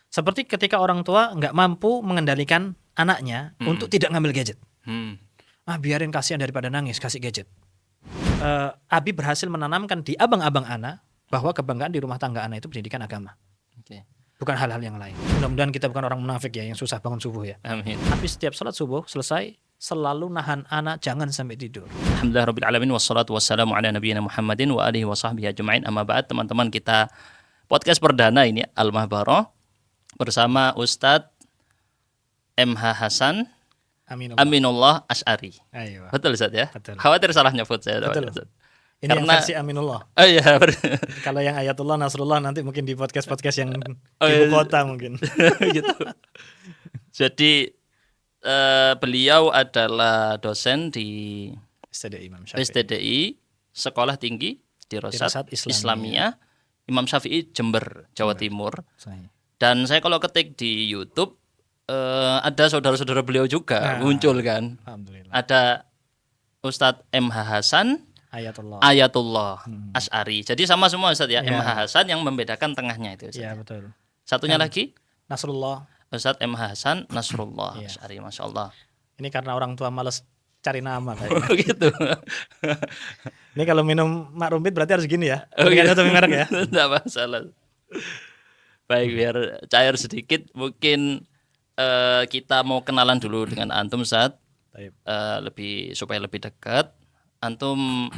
Seperti ketika orang tua nggak mampu mengendalikan anaknya untuk tidak ngambil gadget. Biarin, kasihan daripada nangis, kasih gadget. Abi berhasil menanamkan di abang-abang Ana bahwa kebanggaan di rumah tangga Ana itu pendidikan agama. Bukan hal-hal yang lain. Mudah-mudahan kita bukan orang munafik ya yang susah bangun subuh ya. Amin. Tapi setiap sholat subuh selesai selalu nahan anak jangan sampai tidur. Alhamdulillah rabbil alamin wassalatu wassalamu ala nabiyyina Muhammadin wa alihi wa sahbihi ajma'in. Amma ba'd, teman-teman, kita podcast perdana ini Al-Mahbarah bersama Ustadz MH Hasan Aminullah Asy'ari. Ayo. Betul Ustadz ya? Betul. Khawatir salah nyebut saya. Betul. Ustadz. Ini Karena, yang versi Aminullah. Oh iya. Kalau yang Ayatullah Nasrullah nanti mungkin di podcast-podcast yang ibu kota mungkin. Gitu. Jadi beliau adalah dosen di STDI, Sekolah Tinggi Dirasat Islamiyah Imam Syafi'i, Jember, Jawa Timur. Dan saya kalau ketik di YouTube ada saudara-saudara beliau juga muncul kan. Alhamdulillah. Ada Ustadz MH Hasan Ayatullah Asy'ari. Jadi sama semua Ustadz ya. MH Hasan yang membedakan tengahnya itu Ustadz. Iya, betul. Satunya lagi Nasrullah. Ustadz MH Hasan Nasrullah Asy'ari, Masya Allah. Ini karena orang tua males cari nama kayaknya. Gitu. Ini kalau minum Mak Rumpit berarti harus gini ya. Gitu. Tapi merek ya. Tidak masalah. Baik, biar cair sedikit mungkin kita mau kenalan dulu dengan antum Ustadz. Supaya lebih dekat. Antum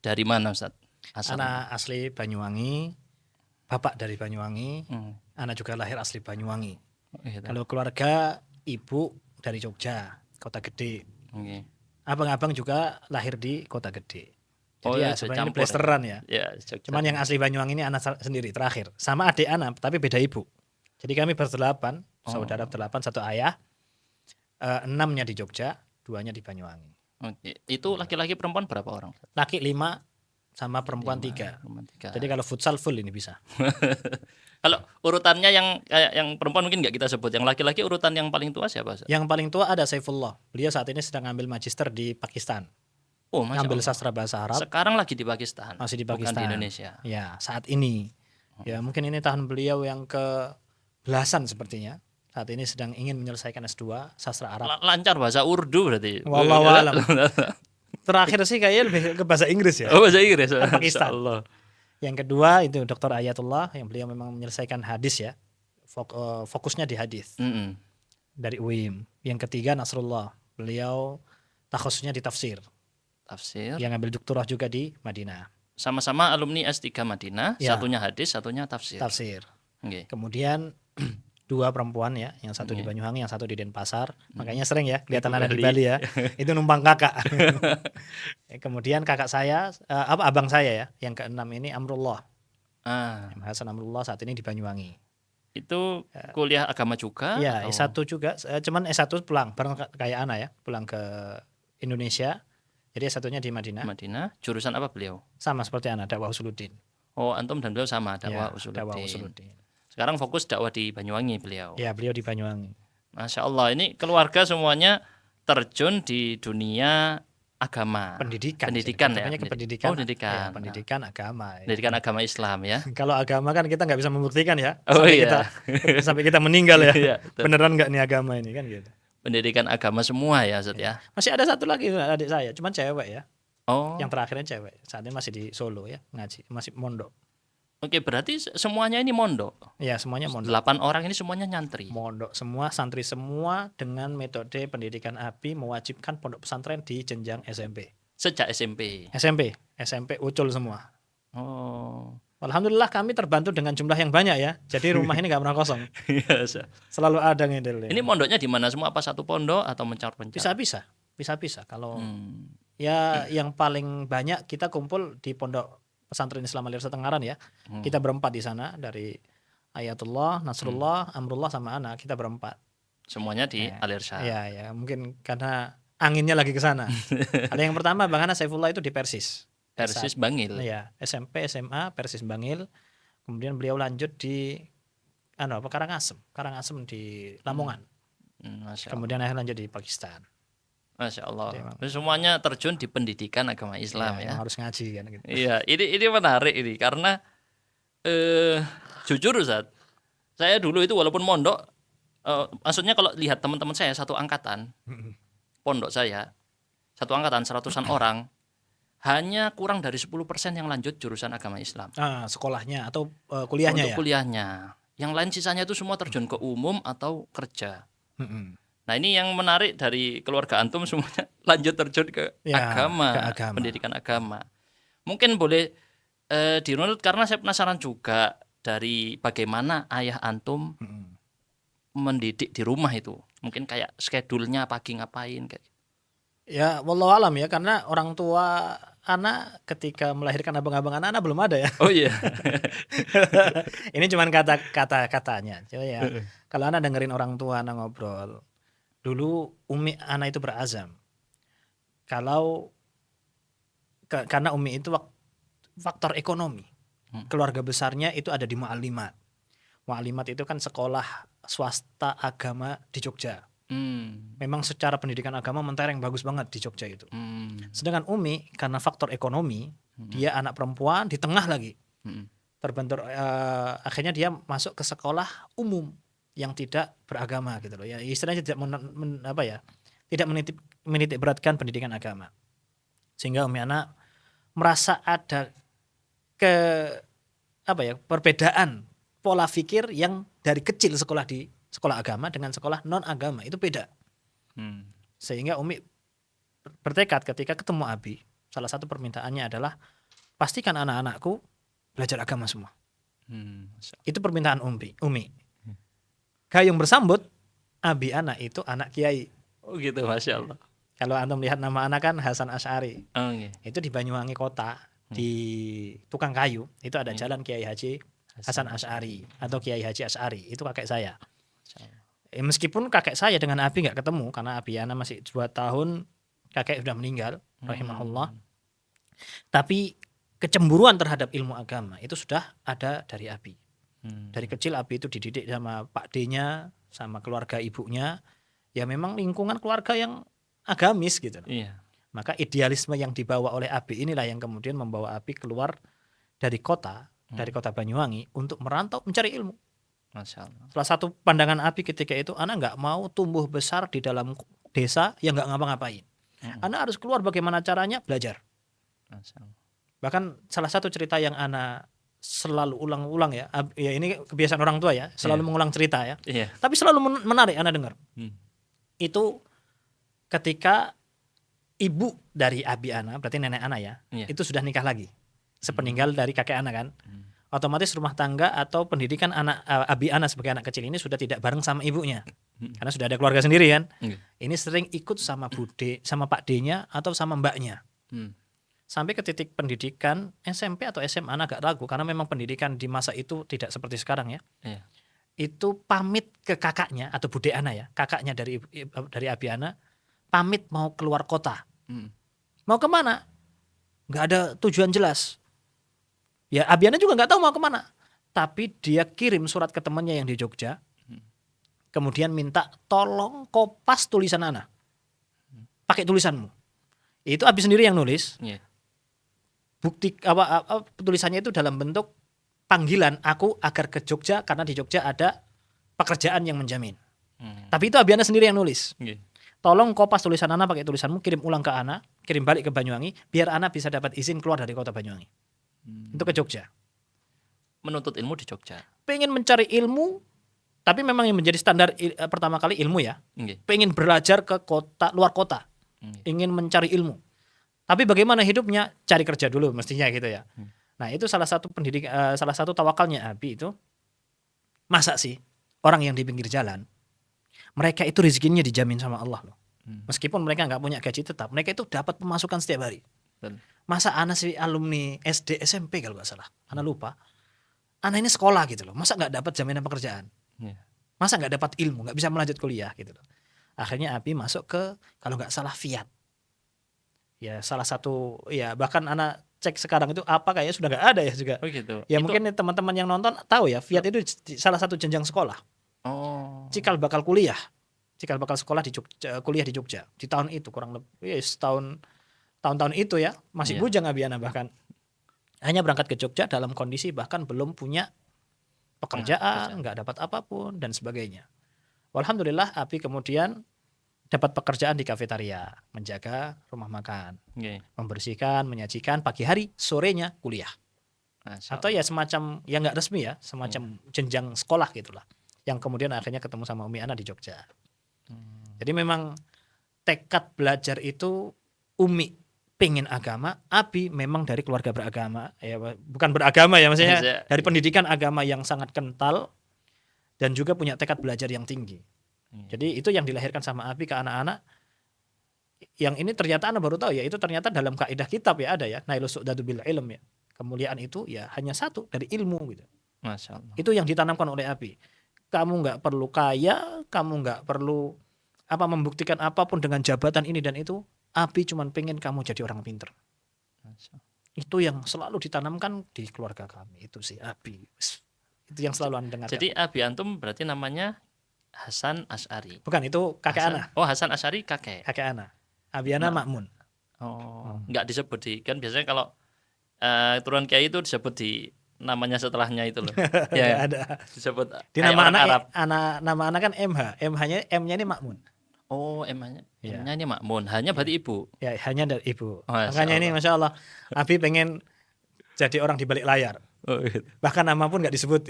dari mana Ustadz? Anak asli Banyuwangi, bapak dari Banyuwangi, anak juga lahir asli Banyuwangi. Gitu. Kalau keluarga ibu dari Jogja, Kota Gede. Abang-abang juga lahir di Kota Gede. Jadi sebenarnya ini plesteran ya. Cuman yang asli Banyuwangi ini anak sendiri terakhir. Sama adik anak tapi beda ibu. Jadi kami berdelapan, saudara berdelapan, satu ayah. 6-nya di Jogja, 2-nya di Banyuwangi. Itu laki-laki perempuan berapa orang? Laki 5 sama perempuan 3. Jadi kalau futsal full ini bisa. Kalau urutannya yang perempuan mungkin nggak kita sebut. Yang laki-laki urutan yang paling tua siapa? Yang paling tua ada Saifullah. Beliau saat ini sedang ambil magister di Pakistan. Ngambil sastra bahasa Arab. Sekarang lagi di Pakistan. Masih di Pakistan. Bukan di Indonesia. Ya, saat ini. Ya, mungkin ini tahun beliau yang ke belasan sepertinya. Saat ini sedang ingin menyelesaikan S2 sastra Arab. Lancar bahasa Urdu berarti. Wallahu a'lam. Terakhir sih kayaknya lebih ke bahasa Inggris ya. Bahasa Inggris. Pakistan. Yang kedua itu Dr. Ayatullah yang beliau memang menyelesaikan hadis ya. Fokusnya di hadis. Dari UIM. Yang ketiga Nasrullah. Beliau takhususnya di tafsir. Yang ambil doktorah juga di Madinah. Sama-sama alumni S3 Madinah, satunya hadis, satunya tafsir. Kemudian 2 perempuan ya, yang satu di Banyuwangi, yang satu di Denpasar. Makanya sering ya kelihatan anak di Bali ya. Itu numpang kakak. Kemudian kakak saya, abang saya ya, yang ke-6 ini Amrullah. Hasan Amrullah saat ini di Banyuwangi. Itu kuliah agama juga? Ya, S1 juga. Cuman S1 pulang, bareng kayak Ana ya, pulang ke Indonesia. Jadi S1-nya di Madinah. Jurusan apa beliau? Sama seperti Ana, dakwah usuluddin. Antum dan beliau sama, dakwah usuluddin. Sekarang fokus dakwah di Banyuwangi beliau. Ya, beliau di Banyuwangi. Masya Allah, ini keluarga semuanya terjun di dunia agama. Pendidikan ya. Pendidikan. Ya, pendidikan agama. Ya. Pendidikan agama Islam ya. Kalau agama kan kita nggak bisa membuktikan ya. Sampai kita meninggal ya. Beneran nggak nih agama ini kan gitu. Pendidikan agama semua ya Ustaz ya. Masih ada satu lagi adik saya, cuman cewek ya. Yang terakhirnya cewek. Saat ini masih di Solo ya, ngaji, masih mondok. Oke, berarti semuanya ini mondok. Ya, semuanya mondok. 8 orang ini semuanya nyantri. Mondok semua, santri semua dengan metode pendidikan ABI mewajibkan pondok pesantren di jenjang SMP. Sejak SMP. SMP ucul semua. Alhamdulillah kami terbantu dengan jumlah yang banyak ya. Jadi rumah ini nggak pernah kosong. Selalu ada ngedel. Ini mondoknya di mana semua? Apa satu pondok atau mencar-mencar? Bisa. Kalau ya yang paling banyak kita kumpul di pondok pesantren Islam Al-Irsyad Tengaran ya. Kita berempat di sana, dari Ayatullah, Nasrullah, Amrullah sama anak, kita berempat. Semuanya di Al-Irsyad. Ya, mungkin karena anginnya lagi ke sana. Ada yang pertama Bang Ana Saifullah itu di Persis Bangil. Ya, SMP, SMA Persis Bangil. Kemudian beliau lanjut di Karangasem di Lamongan. Kemudian akhirnya lanjut di Pakistan. Masya Allah. Semuanya terjun di pendidikan agama Islam ya. Harus ngaji kan gitu. Iya, ini menarik ini karena jujur Ustaz, Saya dulu itu walaupun mondok, maksudnya kalau lihat teman-teman saya satu angkatan, pondok saya, satu angkatan 100-an orang, hanya kurang dari 10% yang lanjut jurusan agama Islam. Sekolahnya atau kuliahnya untuk kuliahnya. Yang lain sisanya itu semua terjun ke umum atau kerja. Nah ini yang menarik dari keluarga antum semuanya lanjut terjun ke agama, pendidikan agama. Mungkin boleh dirunut karena saya penasaran juga dari bagaimana ayah antum mendidik di rumah itu. Mungkin kayak schedule-nya pagi ngapain kayak. Ya, wallahu alam ya, karena orang tua anak ketika melahirkan abang-abang anak belum ada ya. Oh iya. Ini cuman katanya. Coba ya. Kalau anak dengerin orang tua anak ngobrol, dulu umi anak itu berazam. Kalau karena umi itu faktor ekonomi. Keluarga besarnya itu ada di Mu'allimat. Mu'allimat itu kan sekolah swasta agama di Jogja. Memang secara pendidikan agama mentereng bagus banget di Jogja itu. Sedangkan umi karena faktor ekonomi, dia anak perempuan di tengah lagi. Terbentur akhirnya dia masuk ke sekolah umum yang tidak beragama gitu loh. Ya istilahnya tidak tidak menitik beratkan pendidikan agama. Sehingga umi anak merasa ada perbedaan pola pikir yang dari kecil sekolah di sekolah agama dengan sekolah non agama itu beda. Sehingga umi bertekad ketika ketemu Abi, salah satu permintaannya adalah pastikan anak-anakku belajar agama semua. Itu permintaan umi. Gayung bersambut, Abi anak itu anak kiai. Oh gitu, Masya Allah. Kalau antum lihat nama anak kan Hasan Asy'ari. Itu di Banyuwangi kota, di tukang kayu itu ada jalan Kiai Haji Hasan Asy'ari atau Kiai Haji Asy'ari, itu kakek saya. Meskipun kakek saya dengan Abi nggak ketemu karena Abi anak masih 2 tahun, kakek sudah meninggal rahimahullah. Tapi kecemburuan terhadap ilmu agama itu sudah ada dari Abi. Dari kecil Abi itu dididik sama Pak D-nya, sama keluarga ibunya. Ya memang lingkungan keluarga yang agamis gitu. Iya. Maka idealisme yang dibawa oleh Abi inilah yang kemudian membawa Abi keluar dari kota Banyuwangi untuk merantau mencari ilmu. Masya Allah. Salah satu pandangan Abi ketika itu, anak nggak mau tumbuh besar di dalam desa yang nggak ngapa-ngapain. Anak harus keluar, bagaimana caranya belajar. Masya Allah. Bahkan salah satu cerita yang anak selalu ulang-ulang ya ini kebiasaan orang tua ya, selalu mengulang cerita ya. Tapi selalu menarik anak dengar. Itu ketika ibu dari Abi anak, berarti nenek anak ya, itu sudah nikah lagi sepeninggal dari kakek anak kan. Otomatis rumah tangga atau pendidikan anak Abi anak sebagai anak kecil ini sudah tidak bareng sama ibunya, karena sudah ada keluarga sendiri kan. Ini sering ikut sama Bude, sama Pak D-nya atau sama mbaknya. Sampai ke titik pendidikan SMP atau SMA agak ragu karena memang pendidikan di masa itu tidak seperti sekarang ya. Itu pamit ke kakaknya atau Bude Ana ya, kakaknya dari Abi Ana, pamit mau keluar kota. Mau kemana? Nggak ada tujuan jelas. Ya Abi Ana juga nggak tahu mau kemana. Tapi dia kirim surat ke temannya yang di Jogja. Kemudian minta tolong kopas tulisan Ana. Pakai tulisanmu. Itu Abi sendiri yang nulis. Bukti tulisannya itu dalam bentuk panggilan aku agar ke Jogja karena di Jogja ada pekerjaan yang menjamin. Tapi itu Abi Ana sendiri yang nulis. Tolong kopas tulisan Ana pakai tulisanmu, kirim ulang ke Ana, kirim balik ke Banyuwangi biar Ana bisa dapat izin keluar dari kota Banyuwangi. Itu ke Jogja. Menuntut ilmu di Jogja. Pengen mencari ilmu, tapi memang yang menjadi standar pertama kali ilmu ya. Pengen belajar ke kota, luar kota. Ingin mencari ilmu. Tapi bagaimana hidupnya? Cari kerja dulu mestinya gitu ya. Nah, itu salah satu salah satu tawakalnya Abi itu. Masa sih orang yang di pinggir jalan, mereka itu rezekinya dijamin sama Allah loh. Meskipun mereka nggak punya gaji tetap, mereka itu dapat pemasukan setiap hari. Masa anak si alumni SD SMP kalau nggak salah, anak lupa. Anak ini sekolah gitu loh, masa nggak dapat jaminan pekerjaan? Masa nggak dapat ilmu, nggak bisa melanjut kuliah gitu loh. Akhirnya Abi masuk ke kalau nggak salah Fiat. Ya salah satu ya bahkan anak cek sekarang itu apa kayaknya sudah nggak ada ya juga. Oh gitu. Ya itu, mungkin teman-teman yang nonton tahu ya Fiat itu salah satu jenjang sekolah. Cikal bakal kuliah. Cikal bakal sekolah di Jogja, kuliah di Jogja di tahun itu kurang lebih tahun-tahun itu ya masih bujang Abi Ana bahkan hanya berangkat ke Jogja dalam kondisi bahkan belum punya pekerjaan, nggak dapat apapun dan sebagainya. Alhamdulillah Abi kemudian dapat pekerjaan di kafetaria, menjaga rumah makan, membersihkan, menyajikan, pagi hari, sorenya kuliah. Atau ya semacam, ya nggak resmi ya, semacam jenjang sekolah gitulah. Yang kemudian akhirnya ketemu sama Umi Ana di Jogja. Jadi memang tekad belajar itu Umi pengen agama, Abi memang dari keluarga beragama, ya bukan beragama ya, maksudnya dari pendidikan agama yang sangat kental dan juga punya tekad belajar yang tinggi. Jadi itu yang dilahirkan sama Abi ke anak-anak. Yang ini ternyata anak baru tahu ya, itu ternyata dalam kaidah kitab ya ada ya, Nailus Su'dadu bil ilm ya. Kemuliaan itu ya hanya satu, dari ilmu gitu. Masya Allah. Itu yang ditanamkan oleh Abi. Kamu nggak perlu kaya, kamu nggak perlu membuktikan apapun dengan jabatan ini dan itu. Abi cuma pengen kamu jadi orang pinter. Itu yang selalu ditanamkan di keluarga kami. Itu sih Abi. Itu yang selalu Anda dengarkan. Jadi Abi antum berarti namanya Hasan Asy'ari. Bukan, itu kakek Ana. Oh, Hasan Asy'ari kakek. Kakek Ana. Abi Ana Makmun. Oh, nggak disebut di, kan biasanya kalau turun kiai itu disebut di namanya setelahnya itu loh. Ya, ada. Disebut di nama anak Arab. Nama anak kan MH. M-nya ini Makmun. Oh, M-nya ini Makmun. Hanya berarti ibu. Ya, hanya dari ibu. Makanya ini Masya Allah, Abi pengen jadi orang di balik layar. Oh, gitu. Bahkan nama pun nggak disebut.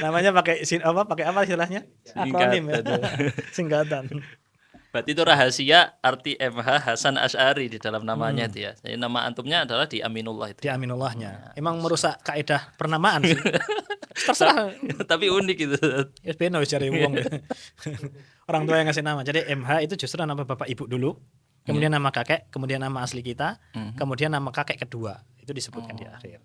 Namanya pakai apa istilahnya? Akronim ya. Singkatan. Berarti itu rahasia arti MH Hasan Asy'ari di dalam namanya itu ya. Jadi nama antumnya adalah di Aminullah itu. Di Aminullahnya. Emang merusak kaidah pernamaan sih. Terserah. Tapi unik itu. Ya benar cari uang. Orang tua yang ngasih nama. Jadi MH itu justru nama bapak ibu dulu. Kemudian nama kakek, kemudian nama asli kita, kemudian nama kakek kedua. Itu disebutkan di akhir.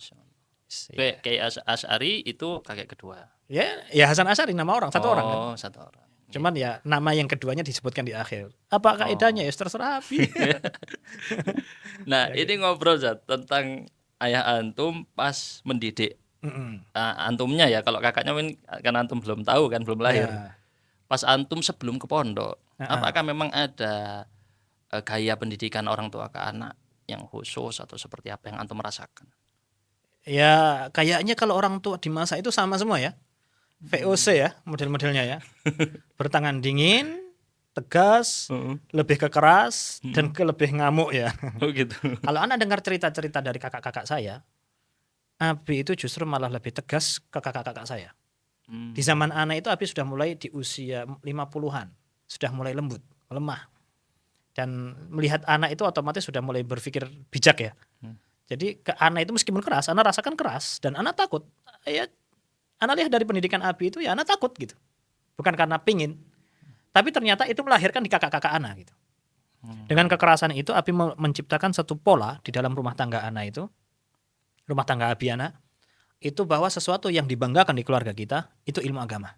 Kayak Asy'ari itu kakek kedua. Ya Hasan Asy'ari nama orang, satu orang kan. Oh, satu orang. Cuman ya nama yang keduanya disebutkan di akhir. Apa kaidahnya ya terserah Abi. Nah, ini ngobrol Zat tentang ayah antum pas mendidik. Antumnya ya, kalau kakaknya kan antum belum tahu kan, belum lahir. Pas antum sebelum ke pondok, apakah memang ada gaya pendidikan orang tua ke anak yang khusus atau seperti apa yang antum merasakan? Ya kayaknya kalau orang tua di masa itu sama semua ya. VOC ya model-modelnya ya. Bertangan dingin, tegas, lebih kekeras dan lebih ngamuk ya. Oh gitu. Kalau Anda dengar cerita-cerita dari kakak-kakak saya, Abi itu justru malah lebih tegas ke kakak-kakak saya. Di zaman anak itu Abi sudah mulai di usia 50-an, sudah mulai lembut, lemah. Dan melihat anak itu otomatis sudah mulai berpikir bijak ya. Jadi ke anak itu meskipun keras, anak rasakan keras dan anak takut. Ya, anak lihat dari pendidikan Abi itu ya anak takut gitu. Bukan karena pingin, tapi ternyata itu melahirkan di kakak-kakak anak gitu. Dengan kekerasan itu Abi menciptakan satu pola di dalam rumah tangga anak itu. Rumah tangga Abi anak itu bahwa sesuatu yang dibanggakan di keluarga kita itu ilmu agama.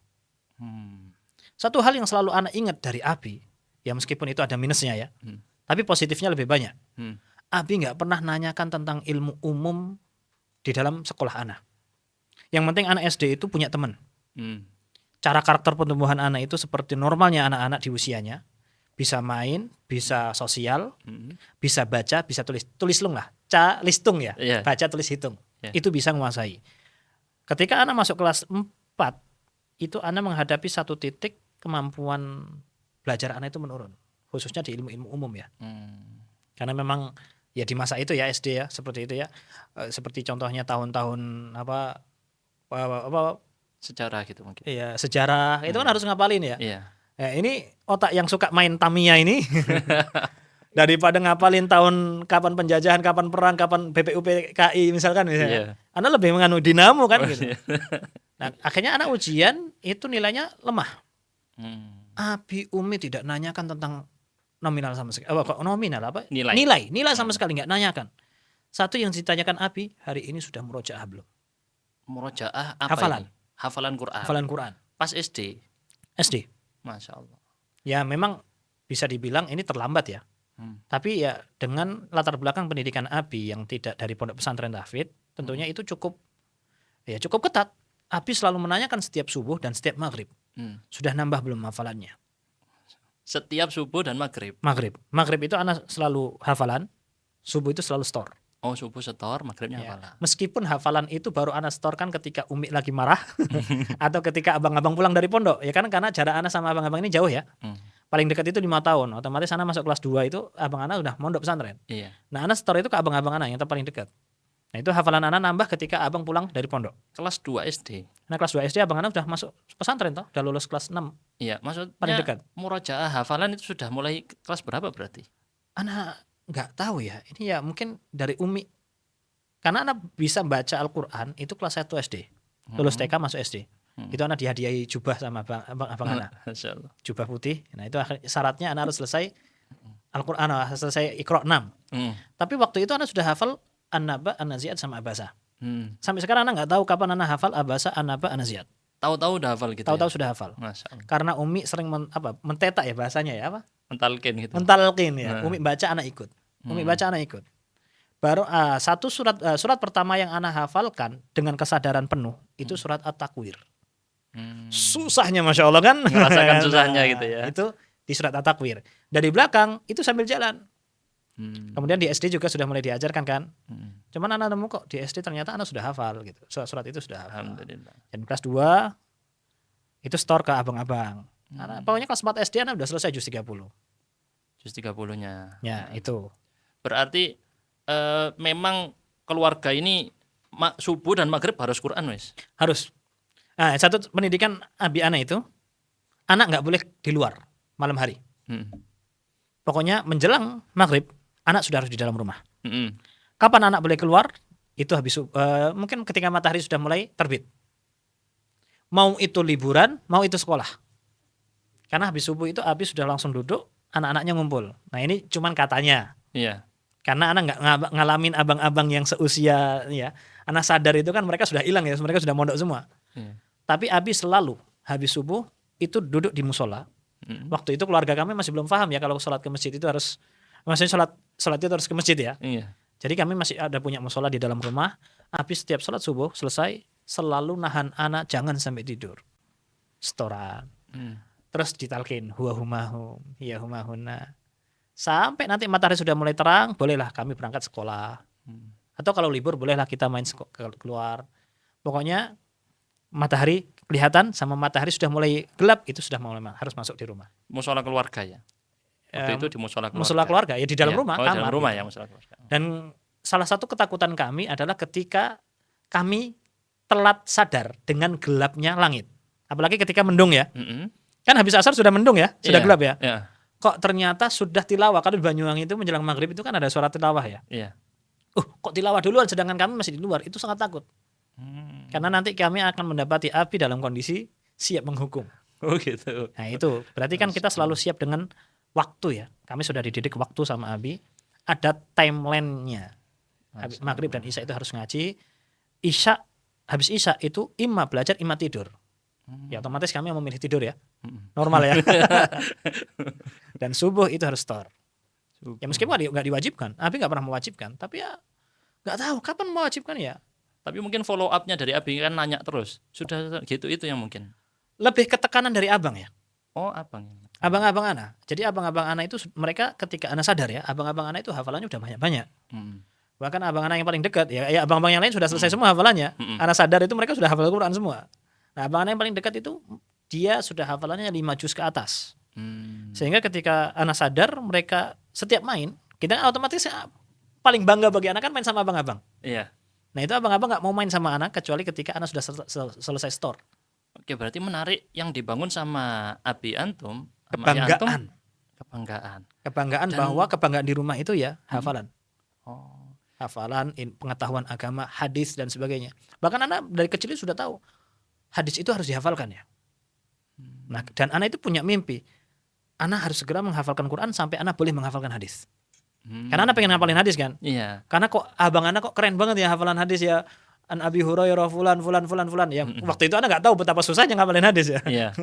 Satu hal yang selalu anak ingat dari Abi, ya meskipun itu ada minusnya ya, tapi positifnya lebih banyak. Abi nggak pernah nanyakan tentang ilmu umum di dalam sekolah anak. Yang penting anak SD itu punya teman. Cara karakter pertumbuhan anak itu seperti normalnya anak-anak di usianya. Bisa main, bisa sosial, bisa baca, bisa tulis lah. Listung ya, baca, tulis, hitung. Itu bisa menguasai. Ketika anak masuk kelas 4, itu anak menghadapi satu titik kemampuan belajar anak itu menurun. Khususnya di ilmu-ilmu umum ya. Karena memang ya di masa itu ya SD ya, seperti itu ya. Seperti contohnya tahun-tahun apa sejarah gitu mungkin. Iya, sejarah itu kan harus ngapalin ya. Iya. Nah, ini otak yang suka main Tamiya ini daripada ngapalin tahun kapan penjajahan, kapan perang, kapan BPUPKI misalkan misalnya. Anak lebih menganu dinamo kan gitu. Nah, akhirnya anak ujian itu nilainya lemah. Abi Umi tidak nanyakan tentang nominal sama sekali. Nominal apa? Nilai sama sekali nggak nanyakan. Satu yang ditanyakan Abi, hari ini sudah murojaah belum? Murojaah apa? Hafalan. Ini? Hafalan Quran. Hafalan Quran. Pas SD. SD. Masya Allah. Ya memang bisa dibilang ini terlambat ya. Tapi ya dengan latar belakang pendidikan Abi yang tidak dari pondok pesantren tahfidz, tentunya itu cukup ketat. Abi selalu menanyakan setiap subuh dan setiap maghrib. Sudah nambah belum hafalannya? Setiap subuh dan maghrib. Maghrib itu anak selalu hafalan, subuh itu selalu store. Oh, subuh setor, maghribnya Ya. hafalan. Meskipun hafalan itu baru anak setorkan ketika Umi lagi marah atau ketika abang-abang pulang dari pondok. Ya kan karena jarak anak sama abang-abang ini jauh ya. Paling dekat itu 5 tahun. Otomatis anak masuk kelas 2 itu abang anak udah mondok pesantren. Iya. Nah, anak setor itu ke abang-abang anak yang paling dekat. Nah, itu hafalan anak nambah ketika abang pulang dari pondok. Kelas 2 SD. Nah, kelas 2 SD abang anak udah masuk pesantren toh, udah lulus kelas 6. Iya, maksudnya Paling dekat. Murojaah hafalan itu sudah mulai kelas berapa berarti? Anak nggak tahu ya. Ini ya mungkin dari Umi. Karena anak bisa baca Al-Qur'an itu kelas 1 SD. Lulus TK masuk SD. Itu anak dihadiahi jubah sama abang anak. Masyaallah. Jubah putih. Nah, itu syaratnya anak harus selesai Al-Qur'an, selesai Iqra 6. Tapi waktu itu anak sudah hafal An-Naba, An-Nazi'at sama Abasa. Sampai sekarang anak nggak tahu kapan anak hafal Abasa, An-Naba, An-Nazi'at. Tahu-tahu udah hafal gitu. Tahu-tahu ya? sudah hafal. Masyaallah. Karena Umi sering mentetak ya bahasanya ya apa? Mentalkin gitu. Mentalkin ya. Umi baca anak ikut. Umi baca anak ikut. Baru satu surat pertama yang anak hafalkan dengan kesadaran penuh itu surat At-Takwir. Susahnya Masya Allah kan. Merasakan susahnya gitu ya. Itu di surat At-Takwir. Dari belakang itu sambil jalan. Kemudian di SD juga sudah mulai diajarkan kan. Cuman anak nemu kok di SD ternyata anak sudah hafal gitu. Surat itu sudah hafal. Alhamdulillah. Dan kelas 2 itu store ke abang-abang. Pokoknya kelas 4 SD anak udah selesai juz 30. Juz 30-nya. Ya, itu. Berarti memang keluarga ini subuh dan maghrib harus Quran wes. Harus. Nah, satu pendidikan abi anak itu anak nggak boleh di luar malam hari. Pokoknya menjelang maghrib anak sudah harus di dalam rumah. Kapan anak boleh keluar? Itu habis mungkin ketika matahari sudah mulai terbit. Mau itu liburan, mau itu sekolah. Karena habis subuh itu abi sudah langsung duduk, anak-anaknya ngumpul. Nah, ini cuman katanya. Iya. Karena anak nggak ngalamin abang-abang yang seusia ya. Anak sadar itu kan mereka sudah hilang ya, mereka sudah mondok semua. Tapi abi selalu habis subuh itu duduk di musola. Waktu itu keluarga kami masih belum paham ya kalau sholat ke masjid itu harus, maksudnya sholat itu harus ke masjid ya. Iya. Jadi kami masih ada punya musola di dalam rumah. Abi setiap sholat subuh selesai selalu nahan anak jangan sampai tidur. Setoran. Terus ditalkin huwa humahum, hiya humahuna. Sampai nanti matahari sudah mulai terang, bolehlah kami berangkat sekolah. Atau kalau libur bolehlah kita main keluar. Pokoknya matahari kelihatan sama matahari sudah mulai gelap itu sudah harus masuk di rumah. Musola keluarga ya. Waktu itu di musola keluarga. Musola keluarga ya di dalam rumah, kamar. Dalam rumah gitu. ya musola keluarga. Dan salah satu ketakutan kami adalah ketika kami telat sadar dengan gelapnya langit. Apalagi ketika mendung ya. Kan habis asar sudah mendung ya, sudah gelap ya. Kok ternyata sudah tilawah. Kalau di Banyuwangi itu menjelang maghrib itu kan ada suara tilawah ya. Iya. Kok tilawah duluan sedangkan kami masih di luar. Itu sangat takut. Karena nanti kami akan mendapati api dalam kondisi siap menghukum. Oh gitu. Nah itu berarti kan kita selalu siap dengan waktu ya. Kami sudah dididik waktu sama Abi. Ada timeline-nya. Maghrib dan Isya itu harus ngaji. Habis Isya itu imma belajar, imma tidur. Ya otomatis kami memilih tidur ya. Normal ya. Dan subuh itu harus store. Ya meskipun nggak diwajibkan. Abi nggak pernah mewajibkan. Tapi ya nggak tahu kapan mewajibkan ya. Tapi mungkin follow up-nya dari Abi kan nanya terus. Sudah gitu itu yang mungkin. Lebih ke tekanan dari abang ya. Oh abang. Abang-abang anak. Jadi abang-abang anak itu mereka ketika anak sadar ya. Abang-abang anak itu hafalannya udah banyak-banyak. Bahkan abang anak yang paling dekat ya abang-abang yang lain sudah selesai semua hafalannya. Anak sadar itu mereka sudah hafal Quran semua. Nah abang anak yang paling dekat itu dia sudah hafalannya 5 juz ke atas. Sehingga ketika anak sadar mereka setiap main kita otomatis paling bangga bagi anak kan main sama abang-abang. Iya. Nah itu abang-abang gak mau main sama anak kecuali ketika anak sudah selesai store. Oke berarti menarik yang dibangun sama Abi Antum. Kebanggaan. Kebanggaan bahwa kebanggaan di rumah itu ya hafalan. Hafalan, pengetahuan agama, hadis dan sebagainya. Bahkan anak dari kecil sudah tahu hadis itu harus dihafalkan ya. Nah dan anak itu punya mimpi. Anak harus segera menghafalkan Quran sampai anak boleh menghafalkan hadis. Karena anak pengen ngapalin hadis kan. Iya. Karena kok abang anak kok keren banget ya hafalan hadis ya. An Abi Hurairah fulan. Ya waktu itu anak nggak tahu betapa susahnya ngapalin hadis ya. Iya.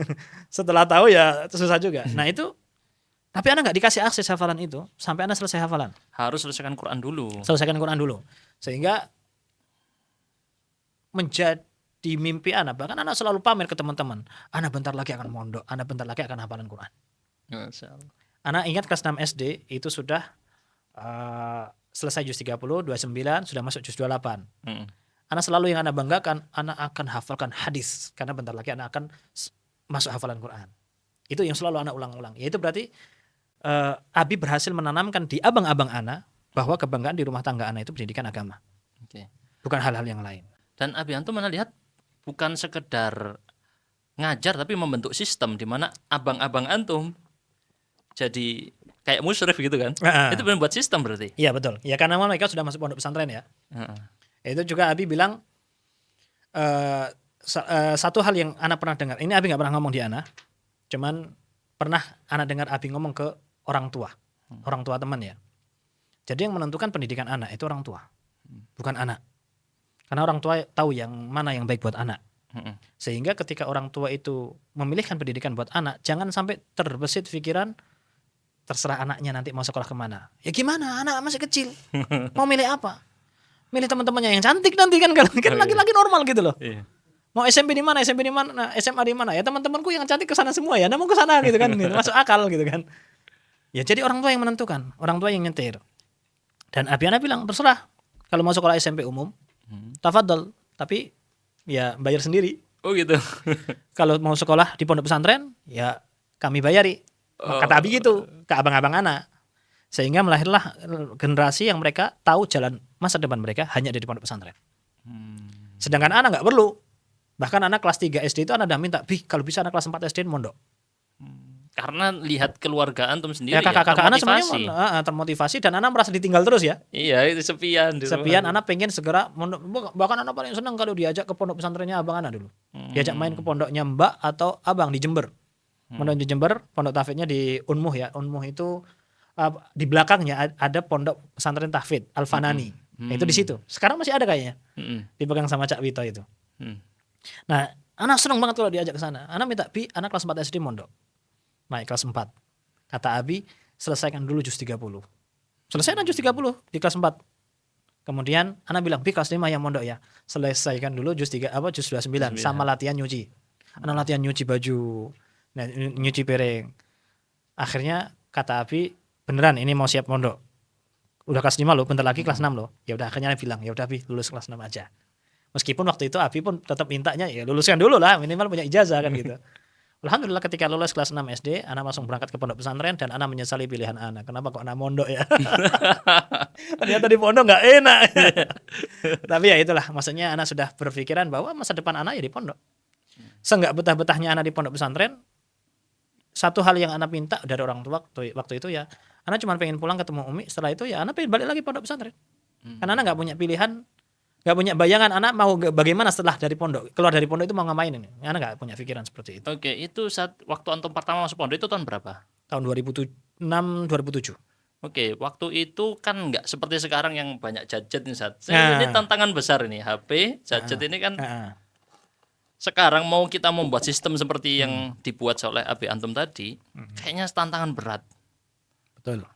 Setelah tahu ya susah juga. Nah itu tapi anak nggak dikasih akses hafalan itu sampai anak selesai hafalan. Harus selesaikan Quran dulu. Sehingga menjadi mimpi anak. Bahkan anak selalu pamer ke teman-teman. Anak bentar lagi akan mondok. Anak bentar lagi akan hafalan Quran. Anak ingat kelas 6 SD itu sudah selesai juz 30, 29 sudah masuk juz 28. Anak selalu yang anak banggakan, anak akan hafalkan hadis karena bentar lagi anak akan masuk hafalan Quran. Itu yang selalu anak ulang-ulang. Yaitu berarti Abi berhasil menanamkan di abang-abang anak bahwa kebanggaan di rumah tangga anak itu pendidikan agama. Bukan hal-hal yang lain. Dan Abi antum mana lihat bukan sekedar ngajar tapi membentuk sistem di mana abang-abang antum jadi kayak musyrif gitu kan. Itu benar buat sistem berarti. Iya betul. Ya karena mereka sudah masuk pondok pesantren ya. Itu juga Abi bilang satu hal yang anak pernah dengar. Ini Abi nggak pernah ngomong di anak. Cuman pernah anak dengar Abi ngomong ke orang tua. Orang tua teman ya. Jadi yang menentukan pendidikan anak itu orang tua. Bukan anak. Karena orang tua tahu yang mana yang baik buat anak. Sehingga ketika orang tua itu memilihkan pendidikan buat anak, jangan sampai terbesit pikiran terserah anaknya nanti mau sekolah kemana. Ya gimana, anak masih kecil, mau milih apa? Milih teman-temannya yang cantik nanti kan laki-laki normal gitu loh. Mau SMP di mana, SMA di mana? Ya teman-temanku yang cantik ke sana semua ya, mau ke sana gitu kan, masuk akal gitu kan. Ya jadi orang tua yang menentukan, orang tua yang nyetir. Dan Abiana bilang terserah, kalau mau sekolah SMP umum, tafadhol, tapi ya bayar sendiri. Oh gitu. Kalau mau sekolah di pondok pesantren, ya kami bayari. Kata Abi gitu ke abang-abang anak. Sehingga melahirlah generasi yang mereka tahu jalan masa depan mereka hanya ada di pondok pesantren. Sedangkan anak nggak perlu. Bahkan anak kelas 3 SD itu anak udah minta, kalau bisa anak kelas 4 SD mondok. Karena lihat keluarga antum sendiri ya kakak-kakak anak semuanya termotivasi dan anak merasa ditinggal terus ya. Iya, itu sepian. Sepian, anak pengen segera mondok. Bahkan anak paling senang kalau diajak ke pondok pesantrennya abang anak dulu. Diajak main ke pondoknya Mbak atau abang di Jember. Pondok di Jember, pondok tahfidznya di Unmuh ya. Unmuh itu di belakangnya ada pondok pesantren tahfidz Al-Fanani. Itu di situ. Sekarang masih ada kayaknya. Dipegang sama Cak Wito itu. Nah, anak senang banget kalau diajak ke sana. Anak minta, anak kelas 4 SD mondok. Naik kelas 4. Kata Abi, selesaikan dulu juz 30. Selesaikan juz 30 di kelas 4. Kemudian anak bilang, kelas 5 yang mondok ya. Selesaikan dulu juz 29 sama latihan nyuci. Anak latihan nyuci baju, nyuci piring. Akhirnya kata Abi, beneran ini mau siap mondok. Udah kelas 5 loh, bentar lagi kelas 6 loh. Ya udah akhirnya Abi bilang, ya udah Abi lulus kelas 6 aja. Meskipun waktu itu Abi pun tetap mintanya ya luluskan dulu lah, minimal punya ijazah kan gitu. Alhamdulillah ketika lulus kelas 6 SD, anak langsung berangkat ke pondok pesantren dan anak menyesali pilihan anak. Kenapa kok anak mondok ya? Ternyata di pondok nggak enak. Tapi ya itulah, maksudnya anak sudah berpikiran bahwa masa depan anak ya di pondok. Seenggak betah-betahnya anak di pondok pesantren, satu hal yang anak minta dari orang tua waktu itu ya, anak cuma pengen pulang ketemu Umi. Setelah itu ya anak pengen balik lagi pondok pesantren. Karena anak nggak punya pilihan. Gak punya bayangan anak mau bagaimana setelah dari pondok, keluar dari pondok itu mau ngapain ini. Anak gak punya pikiran seperti itu. Oke, itu saat waktu antum pertama masuk pondok itu tahun berapa? Tahun 2006-2007. Oke, waktu itu kan nggak seperti sekarang yang banyak gadget nih saat. Ini tantangan besar ini, HP, gadget ini kan. Sekarang mau kita membuat sistem seperti yang dibuat oleh Abi Antum tadi, kayaknya tantangan berat. Betul.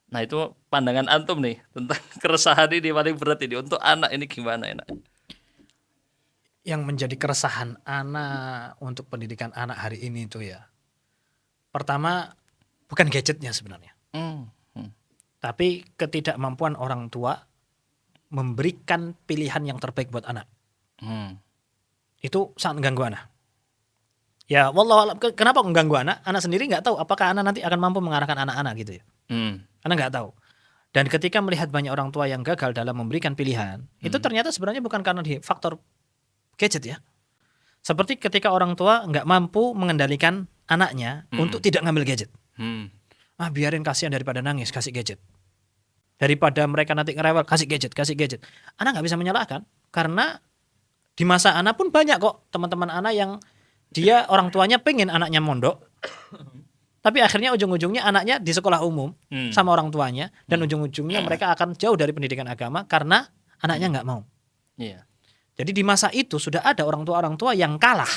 Nah itu pandangan antum nih tentang keresahan ini paling berat ini untuk anak ini gimana enak? Yang menjadi keresahan anak untuk pendidikan anak hari ini itu ya, pertama bukan gadgetnya sebenarnya, tapi ketidakmampuan orang tua memberikan pilihan yang terbaik buat anak. Itu sangat mengganggu anak. Ya wallah, kenapa mengganggu anak? Anak sendiri nggak tahu apakah anak nanti akan mampu mengarahkan anak-anak gitu ya. Anak nggak tahu. Dan ketika melihat banyak orang tua yang gagal dalam memberikan pilihan, itu ternyata sebenarnya bukan karena di faktor gadget ya. Seperti ketika orang tua nggak mampu mengendalikan anaknya untuk tidak ngambil gadget. Biarin, kasihan daripada nangis, kasih gadget. Daripada mereka nanti ngerewel, kasih gadget. Anak nggak bisa menyalahkan karena di masa anak pun banyak kok teman-teman anak yang dia orang tuanya pengen anaknya mondok. Tapi akhirnya ujung-ujungnya anaknya di sekolah umum sama orang tuanya dan ujung-ujungnya mereka akan jauh dari pendidikan agama karena anaknya nggak mau. Jadi di masa itu sudah ada orang tua yang kalah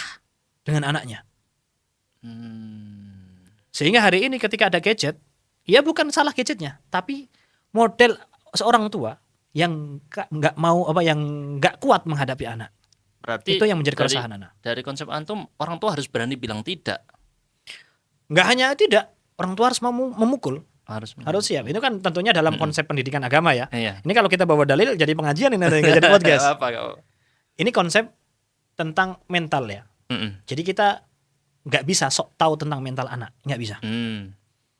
dengan anaknya. Sehingga hari ini ketika ada gadget, ya bukan salah gadgetnya, tapi model seorang tua yang nggak mau yang nggak kuat menghadapi anak. Berarti itu yang menjadi keresahan anak. Dari konsep antum, orang tua harus berani bilang tidak. Nggak hanya tidak, orang tua harus mau memukul. Harus siap. Itu kan tentunya dalam konsep pendidikan agama ya. Ini kalau kita bawa dalil jadi pengajian ini nanti jadi podcast. Ini konsep tentang mental ya. Jadi kita nggak bisa sok tahu tentang mental anak, nggak bisa.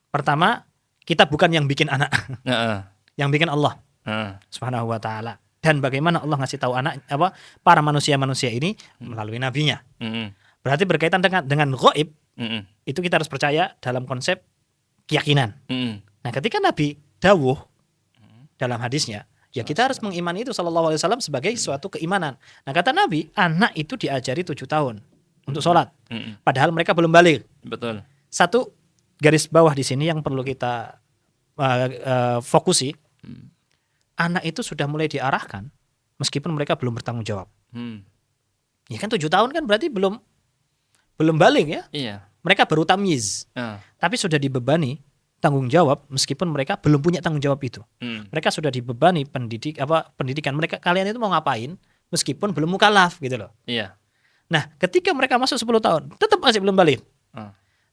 Pertama, kita bukan yang bikin anak, yang bikin Allah Subhanahu wa Ta'ala. Dan bagaimana Allah ngasih tahu para manusia-manusia ini melalui nabinya. Berarti berkaitan dengan ghaib. Itu kita harus percaya dalam konsep keyakinan. Nah, ketika Nabi dawuh dalam hadisnya, ya kita harus mengimani itu sallallahu alaihi wasallam sebagai suatu keimanan. Nah, kata Nabi, anak itu diajari 7 tahun untuk sholat. Padahal mereka belum balik. Betul. Satu garis bawah di sini yang perlu kita fokusi. Anak itu sudah mulai diarahkan meskipun mereka belum bertanggung jawab. Ya kan 7 tahun kan berarti belum balik ya. Iya. Mereka baru tamyiz. Tapi sudah dibebani tanggung jawab meskipun mereka belum punya tanggung jawab itu. Mereka sudah dibebani pendidikan mereka, kalian itu mau ngapain meskipun belum mukallaf gitu loh. Iya. Nah, ketika mereka masuk 10 tahun tetap masih belum balik.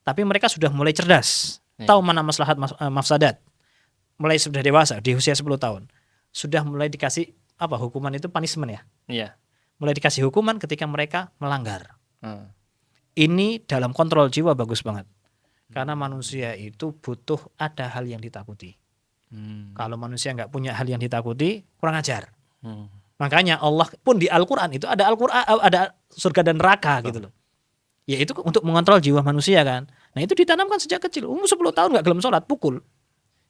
Tapi mereka sudah mulai cerdas, tahu mana maslahat mafsadat. Mulai sudah dewasa di usia 10 tahun. Sudah mulai dikasih hukuman itu punishment ya. Iya. Mulai dikasih hukuman ketika mereka melanggar. Ini dalam kontrol jiwa bagus banget. Karena manusia itu butuh ada hal yang ditakuti. Kalau manusia nggak punya hal yang ditakuti, kurang ajar. Makanya Allah pun di Al-Quran itu ada ada surga dan neraka gitu loh. Ya itu untuk mengontrol jiwa manusia kan. Nah itu ditanamkan sejak kecil. Umur 10 tahun nggak gelem sholat, pukul.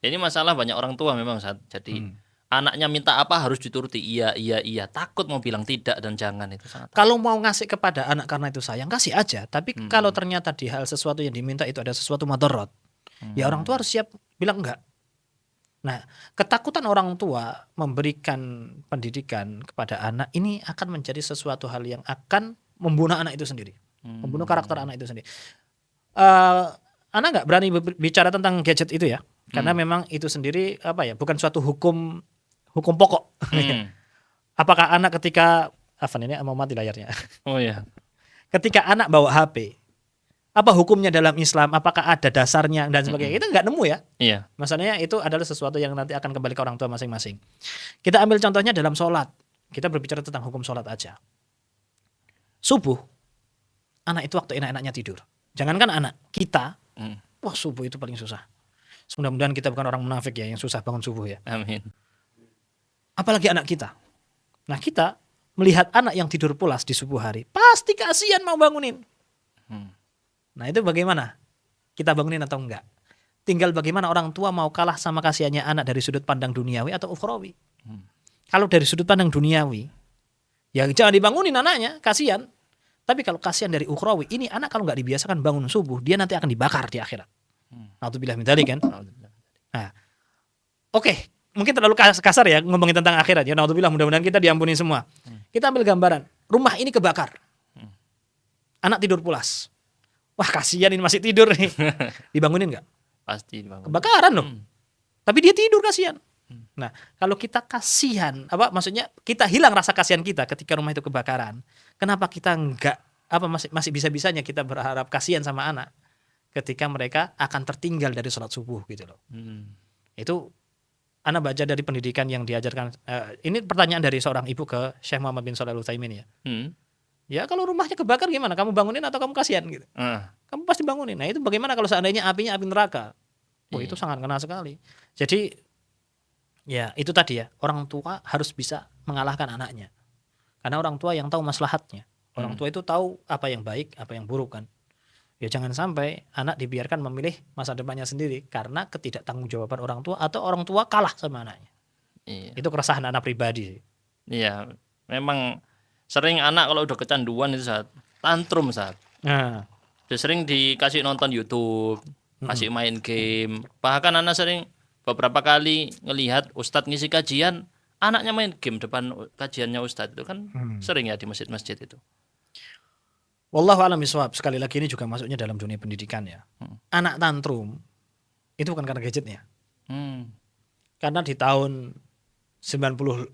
Ini masalah banyak orang tua memang saat jadi anaknya minta apa harus dituruti. Iya. Takut mau bilang tidak dan jangan itu sangat. Kalau mau ngasih kepada anak karena itu sayang, kasih aja. Tapi kalau ternyata di hal sesuatu yang diminta itu ada sesuatu madharat, ya orang tua harus siap bilang enggak. Nah, ketakutan orang tua memberikan pendidikan kepada anak ini akan menjadi sesuatu hal yang akan membunuh anak itu sendiri, membunuh karakter anak itu sendiri. Anak nggak berani bicara tentang gadget itu ya, karena memang itu sendiri bukan suatu hukum pokok. Apakah anak ketika ini mau mati layarnya? Oh ya. Ketika anak bawa HP, apa hukumnya dalam Islam? Apakah ada dasarnya dan sebagainya? Kita nggak nemu ya. Iya. Masalahnya itu adalah sesuatu yang nanti akan kembali ke orang tua masing-masing. Kita ambil contohnya dalam sholat. Kita berbicara tentang hukum sholat aja. Subuh, anak itu waktu enak-enaknya tidur. Jangankan anak, kita, wah subuh itu paling susah. Mudah-mudahan kita bukan orang munafik ya yang susah bangun subuh ya. Amin. Apalagi anak kita. Nah kita melihat anak yang tidur pulas di subuh hari, pasti kasihan mau bangunin. Nah itu bagaimana? Kita bangunin atau enggak? Tinggal bagaimana orang tua mau kalah sama kasihannya anak dari sudut pandang duniawi atau ukhrawi. Kalau dari sudut pandang duniawi, ya jangan dibangunin anaknya, kasihan. Tapi kalau kasihan dari ukhrawi, ini anak kalau nggak dibiasakan bangun subuh, dia nanti akan dibakar di akhirat. Naudzubillah min dzalik kan. Nah, oke, mungkin terlalu kasar ya ngomongin tentang akhirat ya. Naudzubillah, mudah-mudahan kita diampuni semua. Kita ambil gambaran, rumah ini kebakar. Anak tidur pulas. Wah, kasihan ini masih tidur nih. Dibangunin nggak? Pasti dibangun. Kebakaran loh. Tapi dia tidur kasihan. Nah, kalau kita kasihan, maksudnya kita hilang rasa kasihan kita ketika rumah itu kebakaran. Kenapa kita enggak masih bisa-bisanya kita berharap kasihan sama anak ketika mereka akan tertinggal dari sholat subuh gitu loh. Itu anak baca dari pendidikan yang diajarkan. Ini pertanyaan dari seorang ibu ke Syekh Muhammad bin Shalih Al-Utsaimin ya. Ya kalau rumahnya kebakar gimana? Kamu bangunin atau kamu kasihan gitu? Kamu pasti bangunin. Nah itu bagaimana kalau seandainya apinya api neraka? Itu sangat kena sekali. Jadi ya itu tadi ya, orang tua harus bisa mengalahkan anaknya. Karena orang tua yang tahu maslahatnya. Orang tua itu tahu apa yang baik, apa yang buruk kan. Ya jangan sampai anak dibiarkan memilih masa depannya sendiri karena ketidaktanggungjawaban orang tua atau orang tua kalah sama anaknya. Itu keresahan anak pribadi. Iya, memang sering anak kalau udah kecanduan itu saat tantrum saat. Udah sering dikasih nonton YouTube, kasih main game. Bahkan anak sering beberapa kali ngelihat ustadz ngisi kajian, anaknya main game depan kajiannya ustadz itu kan sering ya di masjid-masjid itu. Wallahu a'lam bishawab. Sekali lagi ini juga masuknya dalam dunia pendidikan ya. Anak tantrum itu bukan karena gadgetnya. Karena di tahun 97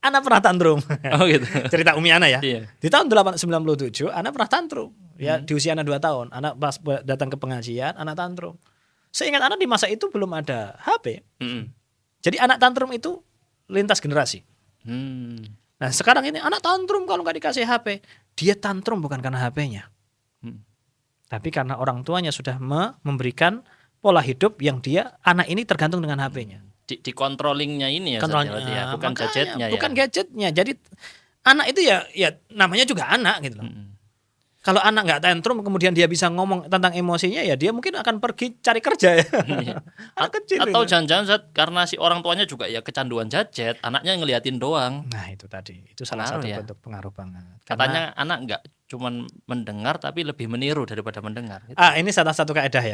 anak pernah tantrum. Oh gitu. Cerita Umi Ana ya. Iya. Di tahun 97 anak pernah tantrum. Ya di usia anak 2 tahun, anak pas datang ke pengajian, anak tantrum. Seingat anak di masa itu belum ada HP. Jadi anak tantrum itu lintas generasi. Nah sekarang ini anak tantrum kalau nggak dikasih HP, dia tantrum bukan karena HP-nya, tapi karena orang tuanya sudah memberikan pola hidup yang anak ini tergantung dengan HP-nya. Di controllingnya ini ya, ya, bukan gadgetnya ya. Bukan gadgetnya. Jadi anak itu ya namanya juga anak gitu loh. Kalau anak nggak tantrum kemudian dia bisa ngomong tentang emosinya, ya dia mungkin akan pergi cari kerja ya. Atau jangan-jangan karena si orang tuanya juga ya kecanduan gadget, anaknya ngeliatin doang. Nah itu tadi, itu salah satu bentuk pengaruh banget. Katanya anak nggak cuman mendengar tapi lebih meniru daripada mendengar. Ini salah satu kaidah ya.